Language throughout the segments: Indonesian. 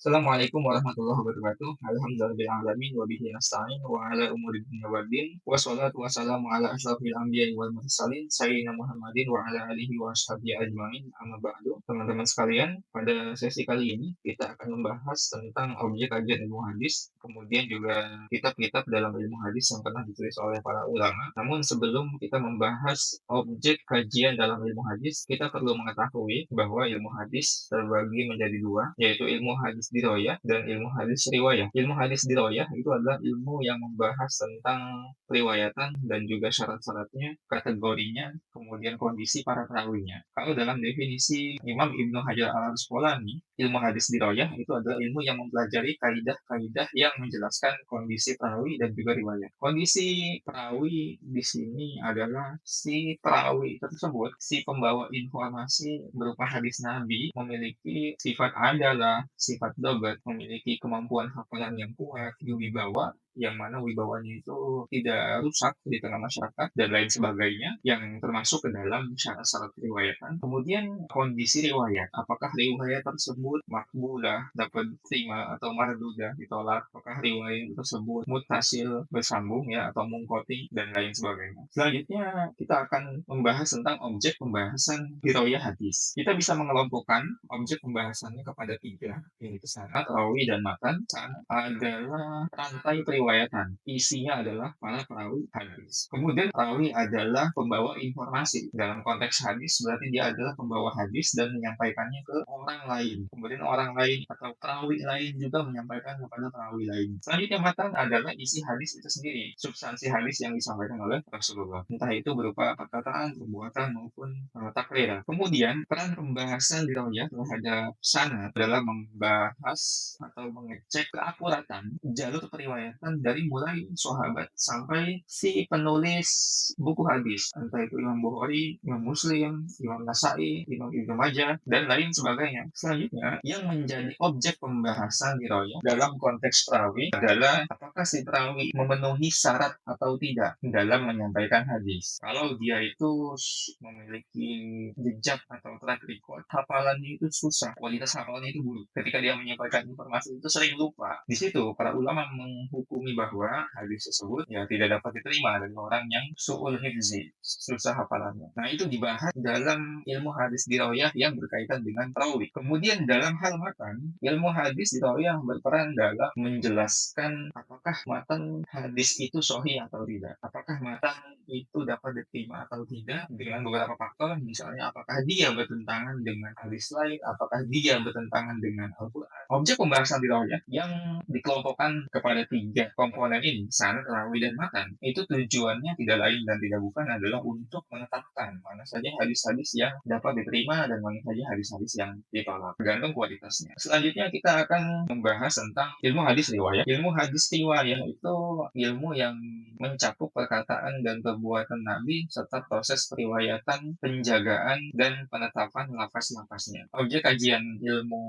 Assalamualaikum warahmatullahi wabarakatuh. Alhamdulillahirabbil alamin wa bihi nasta'in wa ala umuri dunya waddin. Wassalatu wassalamu ala asyrofil anbiya'i wal mursalin sayyidina Muhammadin wa ala alihi wa ashabihi ajmain. Amma ba'du. Teman-teman sekalian, pada sesi kali ini kita akan membahas tentang objek kajian ilmu hadis, kemudian juga kitab-kitab dalam ilmu hadis yang pernah ditulis oleh para ulama. Namun sebelum kita membahas objek kajian dalam ilmu hadis, kita perlu mengetahui bahwa ilmu hadis terbagi menjadi dua, yaitu ilmu hadis diroyah dan ilmu hadis riwayah. Ilmu hadis diroyah itu adalah ilmu yang membahas tentang riwayatan dan juga syarat-syaratnya, kategorinya, kemudian kondisi para perawinya. Kalau dalam definisi Imam Ibnu Hajar al-Asqalani, ilmu hadis diroyah itu adalah ilmu yang mempelajari kaidah-kaidah yang menjelaskan kondisi perawi dan juga riwayat. Kondisi perawi di sini adalah si perawi tersebut, si pembawa informasi berupa hadis Nabi memiliki sifat adalah, sifat dobat, memiliki kemampuan hafalan yang kuat, wibawa, yang mana wibawanya itu tidak rusak di tengah masyarakat dan lain sebagainya yang termasuk ke dalam syarat-syarat riwayatan. Kemudian kondisi riwayat, apakah riwayat tersebut makbulah, dapat terima atau mardudah, ditolak, apakah riwayat tersebut mutasil, bersambung ya atau mungkoti dan lain sebagainya. Selanjutnya kita akan membahas tentang objek pembahasan riwayat hadis. Kita bisa mengelompokkan objek pembahasannya kepada tiga, yaitu sanad, rawi, dan matan. Sanad adalah rantai periwayatan. Isinya adalah para perawi hadis. Kemudian rawi adalah pembawa informasi. Dalam konteks hadis berarti dia adalah pembawa hadis dan menyampaikannya ke orang lain. Kemudian orang lain atau perawi lain juga menyampaikan kepada perawi lain. Selanjutnya matan adalah isi hadis itu sendiri. Substansi hadis yang disampaikan oleh Rasulullah. Entah itu berupa perkataan, perbuatan, maupun takrir. Kemudian peran pembahasan riwayat terhadap sanad adalah membahas atau mengecek keakuratan jalur periwayatan dari mulai sahabat sampai si penulis buku hadis, entah itu Imam Bukhari, Imam Muslim, Imam Nasai, Imam Ibnu Majah, dan lain sebagainya. Selanjutnya, yang menjadi objek pembahasan riwayat dalam konteks perawi adalah apakah si perawi memenuhi syarat atau tidak dalam menyampaikan hadis. Kalau dia itu memiliki jejak atau track record, hafalannya itu susah, kualitas hafalannya itu buruk. Ketika dia menyampaikan informasi itu sering lupa. Di situ para ulama menghukumi bahwa hadis tersebut ya tidak dapat diterima dari orang yang su'ul hifzi, susah hafalannya. Nah, itu dibahas dalam ilmu hadis dirawiyah yang berkaitan dengan perawi. Kemudian dalam hal matan, ilmu hadis dirawiyah berperan dalam menjelaskan apakah matan hadis itu sahih atau tidak. Apakah matan itu dapat diterima atau tidak dengan beberapa faktor, misalnya apakah dia bertentangan dengan hadis lain, apakah dia bertentangan dengan Al-Quran. Objek pembahasan riwayat yang dikelompokkan kepada tiga komponen ini, sanad, rawi, dan matan, itu tujuannya tidak lain dan tidak bukan adalah untuk menetapkan mana saja hadis-hadis yang dapat diterima dan mana saja hadis-hadis yang ditolak, tergantung kualitasnya. Selanjutnya kita akan membahas tentang ilmu hadis riwayat. Ilmu hadis riwayat itu ilmu yang mencakup perkataan dan perbuatan Nabi serta proses periwayatan, penjagaan, dan penetapan lafaz-lafaznya. Objek kajian ilmu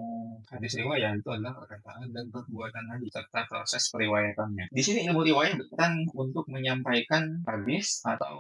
hadis riwayat itu adalah perkataan dan perbuatan Nabi serta proses periwayatannya. Di sini ilmu riwayat berperan untuk menyampaikan hadis atau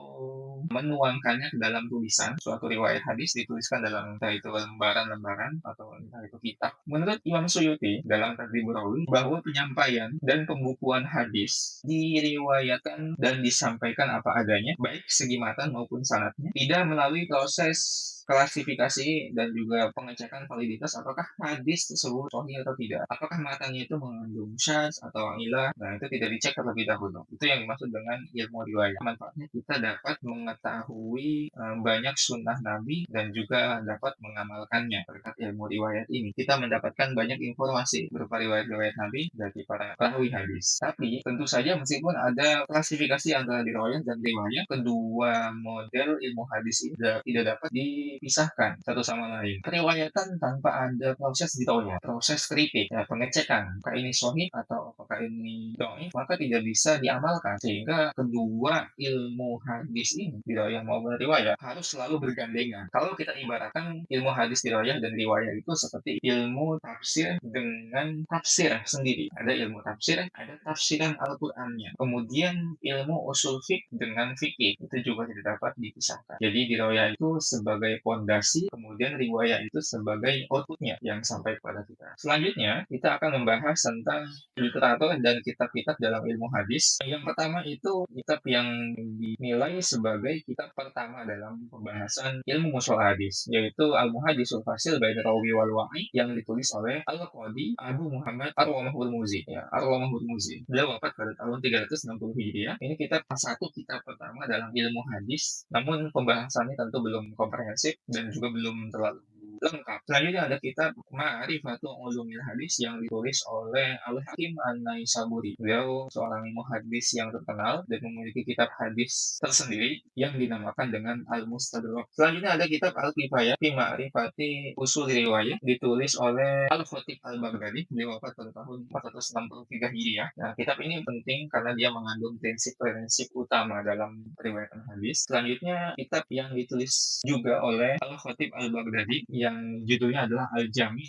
menuangkannya ke dalam tulisan. Suatu riwayat hadis dituliskan dalam entah itu lembaran-lembaran atau entah itu kitab. Menurut Imam Suyuti dalam Tadribur Rawi bahwa penyampaian dan pembukuan hadis diriwayatkan dan disampaikan apa adanya, baik segi matan maupun sanadnya, tidak melalui proses klasifikasi dan juga pengecekan validitas apakah hadis tersebut sahih atau tidak. Apakah matanya itu mengandung syadz atau ilah. Nah, itu tidak dicek terlebih dahulu. Itu yang dimaksud dengan ilmu riwayat. Manfaatnya kita dapat mengetahui banyak sunnah Nabi dan juga dapat mengamalkannya. Berkat ilmu riwayat ini, kita mendapatkan banyak informasi berupa riwayat-riwayat Nabi dari para perawi hadis. Tapi tentu saja meskipun ada klasifikasi antara riwayat dan riwayat, kedua model ilmu hadis ini tidak dapat dipisahkan satu sama lain. Periwayatan tanpa ada proses ditolak, proses kritik, ya, pengecekan, apakah ini sahih atau apakah ini dhaif, maka tidak bisa diamalkan. Sehingga kedua ilmu hadis ini, dirayah maupun riwayah, harus selalu bergandengan. Kalau kita ibaratkan ilmu hadis dirayah dan riwayah itu seperti ilmu tafsir dengan tafsir sendiri. Ada ilmu tafsir, ada tafsiran Al-Qur'annya. Kemudian ilmu usul fiqh dengan fikih itu juga tidak dapat dipisahkan. Jadi dirayah itu sebagai fondasi, kemudian riwayah itu sebagai outputnya yang sampai kepada kita. Selanjutnya, kita akan membahas tentang literatur dan kitab-kitab dalam ilmu hadis. Yang pertama itu kitab yang dinilai sebagai kitab pertama dalam pembahasan ilmu mustalah hadis, yaitu Al-Muhaddisul Fasil Bain Rawi wal Wa'i yang ditulis oleh Al-Qadi Abu Muhammad Ar-Rawmah Hurmuzi. Ya, Ar-Rawmah Hurmuzi. Beliau wafat pada tahun 360 Hijriah. Ini kitab satu kitab pertama dalam ilmu hadis, namun pembahasannya tentu belum komprehensif dan juga belum terlalu lengkap. Selanjutnya ada kitab Ma'rifatul Ulumil Hadis yang ditulis oleh Al-Hakim An-Naisaburi. Beliau seorang muhaddis yang terkenal dan memiliki kitab hadis tersendiri yang dinamakan dengan Al-Mustadrak. Selanjutnya ada kitab Al-Kifayah fi Ma'rifati Usul Riwayah ditulis oleh Al-Khatib Al-Baghdadi. Beliau wafat pada tahun 463 Hijriah. Nah, kitab ini penting karena dia mengandung prinsip-prinsip utama dalam riwayat hadis. Selanjutnya kitab yang ditulis juga oleh Al-Khatib Al-Baghdadi yang judulnya adalah Al-Jami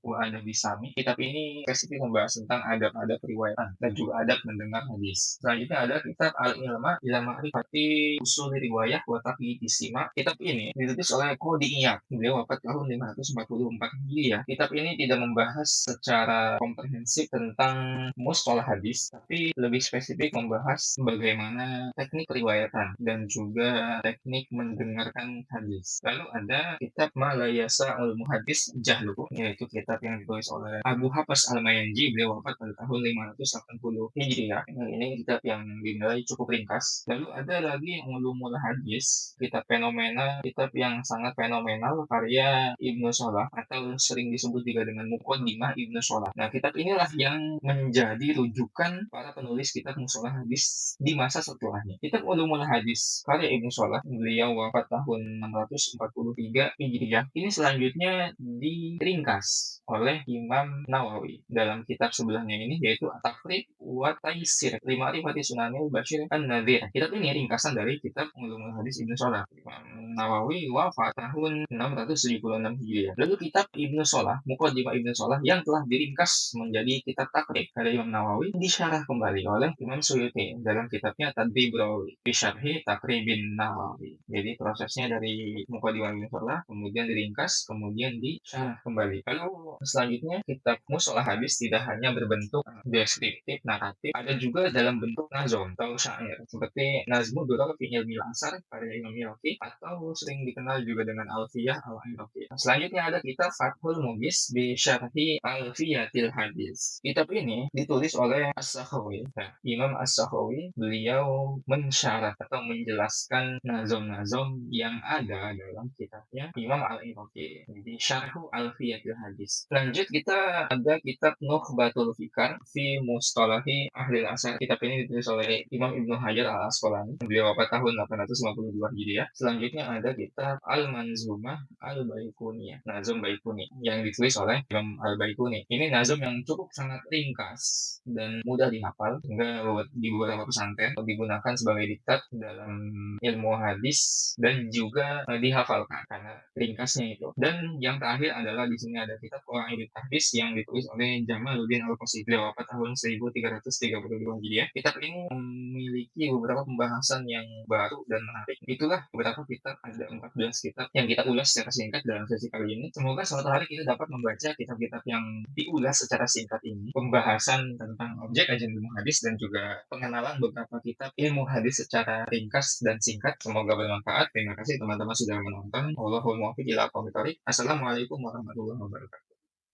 wa Adabi Sami. Kitab ini spesifik membahas tentang adab-adab riwayat dan juga adab mendengar hadis. Selanjutnya ada kitab Al-Ilma ila Ma'rifati Usul Riwayah wa Taqyid Sima. Kitab ini ditulis oleh Qadi Iyad. Beliau wafat tahun 544 Hijriah. Kitab ini tidak membahas secara komprehensif tentang mustalah hadis, tapi lebih spesifik membahas bagaimana teknik riwayatan dan juga teknik mendengarkan hadis. Lalu ada kitab Malayasa Al-Muhaddis Jahluhu, yaitu kitab yang ditulis oleh Abu Hafs Al-Mayanji. Beliau wafat pada tahun 580 Hijriah. Ini kitab yang dinilai cukup ringkas. Lalu ada lagi Ulumul Hadis, kitab fenomena, kitab yang sangat fenomenal karya Ibnu Salah atau sering disebut juga dengan Muqaddimah Ibnu Salah. Nah, kitab inilah yang menjadi rujukan para penulis kitab mustalah hadis di masa setelahnya. Kitab Ulumul Hadis karya Ibnu Salah, beliau wafat tahun 643 Hijriah. Ini selanjutnya diringkas oleh Imam Nawawi dalam kitab sebelahnya ini, yaitu At-Taqrib wa Taisir li Ma'rifati Sunanil Bashir An-Nadhir. Kitab ini ringkasan dari kitab Ulumul Hadis Ibnu Salah. Imam Nawawi wafat tahun 676 Hijriah. Lalu kitab Ibnu Salah, Muqaddimah Ibnu Salah yang telah diringkas menjadi kitab Taqrib dari Imam Nawawi disyarah kembali oleh Imam Suyuti dalam kitabnya Tadrib Rawi fi Syarhi Taqribin Nawawi. Jadi prosesnya dari Muqaddimah Ibnu Salah kemudian diringkas, kemudian disyarah kembali. Lalu selanjutnya kitab mustalah hadis tidak hanya berbentuk deskriptif, naratif, ada juga dalam bentuk nazom atau syair seperti Nazmu Durar fi Ilmil Asar karya Imam Iraqi atau sering dikenal juga dengan Alfiyah Al-Iraqi. Selanjutnya ada kitab Fathul Mughis bi Syarhi Alfiyatil Hadis. Kitab ini ditulis oleh As-Sakhawi. Nah, Imam As-Sakhawi beliau mensyarah atau menjelaskan nazom-nazom yang ada dalam kitabnya Imam Al-Iraqi. Jadi Syarhu Alfiyatil Hadis. Lanjut kita ada kitab Nukhbatul Fikar fi Mustalahi Ahli Asar. Kitab ini ditulis oleh Imam Ibnu Hajar Al-Asqalani. Beliau wafat tahun 852 Hijriah. Selanjutnya ada kitab Al-Manzumah Al-Baiquniyah, Nazom Baiquni, yang ditulis oleh Imam Al-Baiquni. Ini nazom yang cukup sangat ringkas dan mudah dihafal, sehingga di beberapa pesantren digunakan sebagai diktat dalam ilmu hadis dan juga dihafalkan karena ringkasnya itu. Dan yang terakhir adalah di sini ada kitab Qawaidut Hadis yang ditulis oleh Jamaluddin Al-Qasimi. Beliau wafat tahun 1332 Hijriah. Kitab ini memiliki beberapa pembahasan yang baru dan menarik. Itulah beberapa kitab, ada 14 kitab yang kita ulas secara singkat dalam sesi kali ini. Semoga suatu hari kita dapat membaca kitab-kitab yang diulas secara singkat ini, pembahasan tentang objek kajian ilmu hadis dan juga pengenalan beberapa kitab ilmu hadis secara ringkas dan singkat. Semoga bermanfaat. Terima kasih teman-teman sudah menonton. Wallahul muwaffiq ila aqwamit thoriq. Assalamualaikum warahmatullahi wabarakatuh.